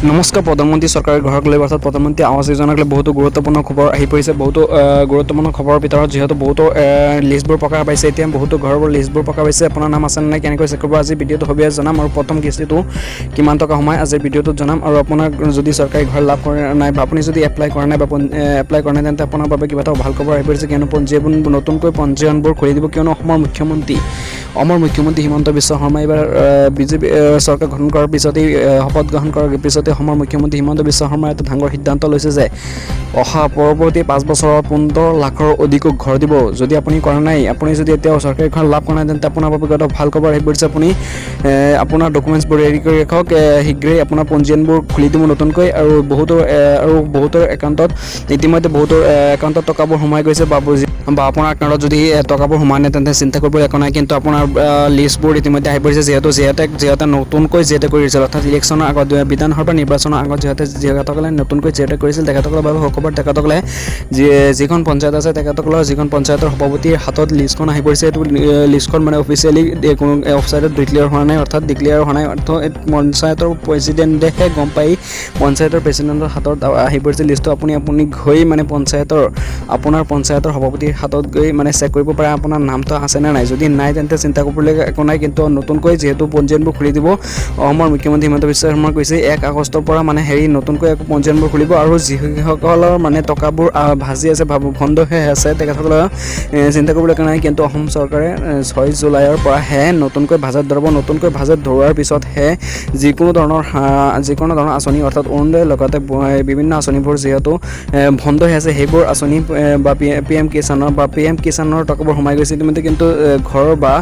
নমস্কাৰ। প্ৰধানমন্ত্ৰী চৰকাৰে ঘৰক লৈ অৰ্থাৎ প্ৰধানমন্ত্ৰী আৱাস যোজনাক লৈ বহুতো গুৰুত্বপূৰ্ণ খবৰ আহি পৰিছে। বহুতো গুৰুত্বপূৰ্ণ খবৰৰ ভিতৰত যিহেতু বহুতো লিষ্টবোৰ প্ৰকাশ পাইছে, এতিয়া বহুতো ঘৰবোৰ লিষ্টবোৰ প্ৰকাশ পাইছে। আপোনাৰ নাম আছে নাই, কেনেকৈ চেক কৰিব, আজি ভিডিঅ'টো সবিয়াই জনাম। আৰু প্ৰথম কিস্তিটো কিমান টকা সোমায় আজিৰ ভিডিঅ'টোত জনাম। আৰু আপোনাক যদি চৰকাৰী ঘৰ লাভ কৰা নাই বা আপুনি যদি এপ্লাই কৰা নাই তেন্তে আপোনাৰ বাবে কিবা এটা ভাল খবৰ আহি পৰিছে, কিয়নো নতুনকৈ পঞ্জীয়নবোৰ খুলি দিব। কিয়নো অসমৰ মুখ্যমন্ত্ৰী হিমন্ত বিশ্ব শৰ্মাই এইবাৰ বিজেপি চৰকাৰ গঠন কৰাৰ পিছতেই শপত গ্ৰহণ কৰাৰ পিছতে অসমৰ মুখ্যমন্ত্ৰী হিমন্ত বিশ্ব শৰ্মাই এটা ডাঙৰ সিদ্ধান্ত লৈছে যে অহা পৰৱৰ্তী 5 বছৰত 15 লাখৰ অধিক ঘৰ দিব। যদি আপুনি কৰা নাই, আপুনি যদি এতিয়াও চৰকাৰী ঘৰ লাভ কৰা নাই, তেন্তে আপোনাৰ বাবে এটা ভাল খবৰ আহি পৰিছে। আপুনি আপোনাৰ ডকুমেণ্টছবোৰ ৰেডি কৰি ৰাখক, শীঘ্ৰেই আপোনাৰ পঞ্জীয়নবোৰ খুলি দিব নতুনকৈ। আৰু বহুতৰ একাউণ্টত ইতিমধ্যে বহুতৰ একাউণ্টত টকাবোৰ সোমাই গৈছে বা আপোনাৰ একাউণ্টত যদি টকাবোৰ সোমাই নাই, তেন্তে চিন্তা কৰিব একো নাই। কিন্তু আপোনাৰ লিষ্টবোৰ ইতিমধ্যে আহি পৰিছে, যিহেতু নতুনকৈ কৰি দিছিল, অৰ্থাৎ ইলেকশ্যনৰ আগত বিধানসভা নিৰ্বাচনৰ আগত যিসকলে নতুনকৈ কৰিছিল, তেখেতসকলৰ বাবে সুখবৰ। তেখেতসকলে যিখন পঞ্চায়ত আছে, তেখেতসকলৰ যিখন পঞ্চায়তৰ সভাপতিৰ হাতত লিষ্টখন আহি পৰিছে। এইটো লিষ্টখন মানে অফিচিয়েলি কোনো ৱেবছাইটত ডিক্লেয়াৰ হোৱা নাই, অৰ্থাৎ পঞ্চায়তৰ প্ৰেচিডেণ্টেহে গম পাই পঞ্চায়তৰ প্ৰেচিডেণ্টৰ হাতত আহি পৰিছে লিষ্টটো। আপুনি গৈ মানে আপোনাৰ পঞ্চায়তৰ সভাপতিৰ হাতত গৈ মানে চেক কৰিব পাৰে আপোনাৰ নামটো আছেনে নাই। যদি নাই, তেন্তে চিন্তা কৰিবলৈ একো নাই। কিন্তু নতুনকৈ যিহেতু পঞ্জীয়নবোৰ খুলি দিব, অসমৰ মুখ্যমন্ত্ৰী হিমন্ত বিশ্ব শৰ্মাই কৈছে 1 আগষ্টৰ পৰা মানে নতুনকৈ পঞ্জীয়নবোৰ খুলিব। আৰু যিসকলৰ মানে টকাবোৰ ভাজি আছে, বন্ধ হৈ আছে, তেখেতসকলৰ চিন্তা কৰিবলৈ একো নাই। কিন্তু অসম চৰকাৰে 6 জুলাইৰ পৰাহে নতুনকৈ বাজেট ধৰাব। নতুনকৈ বাজেট ধৰোৱাৰ পিছতহে যিকোনো ধৰণৰ আঁচনি, অৰ্থাৎ অৰুণোদয়ৰ লগতে বিভিন্ন আঁচনিবোৰ যিহেতু বন্ধ হৈ আছে, সেইবোৰ আঁচনি বা PM কিষাণৰ টকাবোৰ সোমাই গৈছে ইতিমধ্যে। কিন্তু ঘৰ বা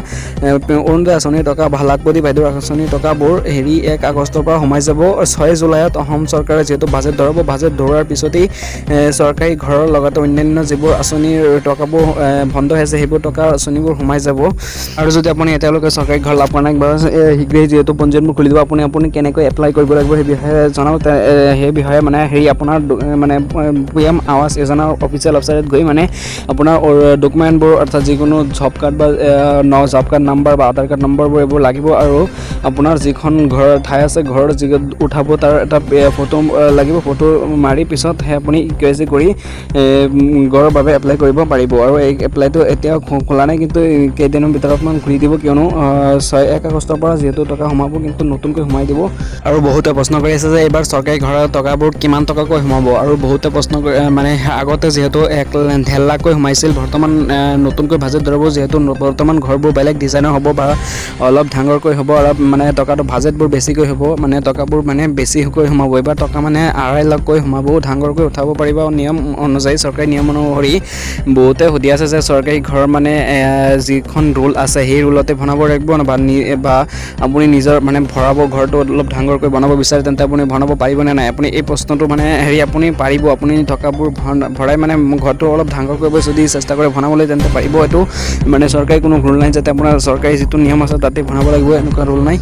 অৰুণোদয় আঁচনিৰ টকা বা লাখপতি বাইদেউৰ আঁচনিৰ টকাবোৰ 1 আগষ্টৰ পৰা সোমাই যাব। 6 জুলাইত অসম চৰকাৰে যিহেতু বাজেট ধৰাব, বাজেট ধৰোৱাৰ পিছতেই চৰকাৰী ঘৰৰ লগতে অন্যান্য যিবোৰ আঁচনিৰ টকাবোৰ বন্ধ হৈ আছে, সেইবোৰ আঁচনিবোৰ সোমাই যাব। আৰু যদি আপুনি এতিয়ালৈকে চৰকাৰী ঘৰ লাভ কৰা নাই বা শীঘ্ৰেই যিহেতু পঞ্জীয়নবোৰ খুলি দিব, আপুনি কেনেকৈ এপ্লাই কৰিব লাগিব সেই বিষয়ে জনাওঁ। সেই বিষয়ে মানে আপোনাৰ মানে PM আৱাস যোজনাৰ অফিচিয়েল ৱেবছাইটত গৈ মানে আপোনাৰ ডকুমেণ্টবোৰ, অৰ্থাৎ যিকোনো জব কাৰ্ড বা জব কাৰ্ড নাম্বাৰ বা আধাৰ কাৰ্ড নম্বৰবোৰ এইবোৰ লাগিব। আৰু আপোনাৰ যিখন ঘৰৰ ঠাই আছে, ঘৰৰ উঠাব তাৰ এটা ফটো লাগিব। ফটো মাৰি পিছতহে আপুনি KYC কৰি ঘৰৰ বাবে এপ্লাই কৰিব পাৰিব। আৰু এই এপ্লাইটো এতিয়া খোলা নাই, কিন্তু কেইদিনৰ ভিতৰত খুলি দিব। কিয়নো 1 আগষ্টৰ পৰা যিহেতু টকা সোমাব, কিন্তু নতুনকৈ সোমাই দিব। আৰু বহুতে প্ৰশ্ন কৰি আছে যে এইবাৰ চৰকাৰী ঘৰৰ টকাবোৰ কিমান টকাকৈ সোমাব। আৰু বহুতে প্ৰশ্ন মানে আগতে যিহেতু 1.5 লাখকৈ সোমাইছিল, বৰ্তমান নতুনকৈ বাজেট ধৰাব, যিহেতু বৰ্তমান ঘৰবোৰ বেলেগ ডিজাইনৰ হ'ব বা অলপ ডাঙৰকৈ হ'ব, অলপ মানে টকাটো বাজেটবোৰ বেছিকৈ হ'ব, মানে টকাবোৰ মানে বেছিকৈ সোমাব। এইবাৰ টকা মানে 2.5 লাখকৈ সোমাব, ডাঙৰকৈ উঠাব পাৰিব। নিয়ম অনুযায়ী, চৰকাৰী নিয়ম অনুসৰি বহুতে সুধি আছে যে চৰকাৰী ঘৰ মানে যিখন ৰুল আছে, সেই ৰুলতে বনাব লাগিব বা আপুনি নিজৰ মানে ভৰাব, ঘৰটো অলপ ডাঙৰকৈ বনাব বিচাৰে, তেন্তে আপুনি বনাব পাৰিবনে নাই। আপুনি এই প্ৰশ্নটো মানে আপুনি পাৰিব। আপুনি টকাবোৰ ভৰাই মানে ঘৰটো অলপ ডাঙৰ কৰিব যদি চেষ্টা কৰে বনাবলৈ, তেন্তে পাৰিব। এইটো মানে চৰকাৰী কোনো ৰুল নাই যাতে আপোনাৰ চৰকাৰী যিটো নিয়ম আছে তাতে বনাব লাগিব, এনেকুৱা ৰুল নাই।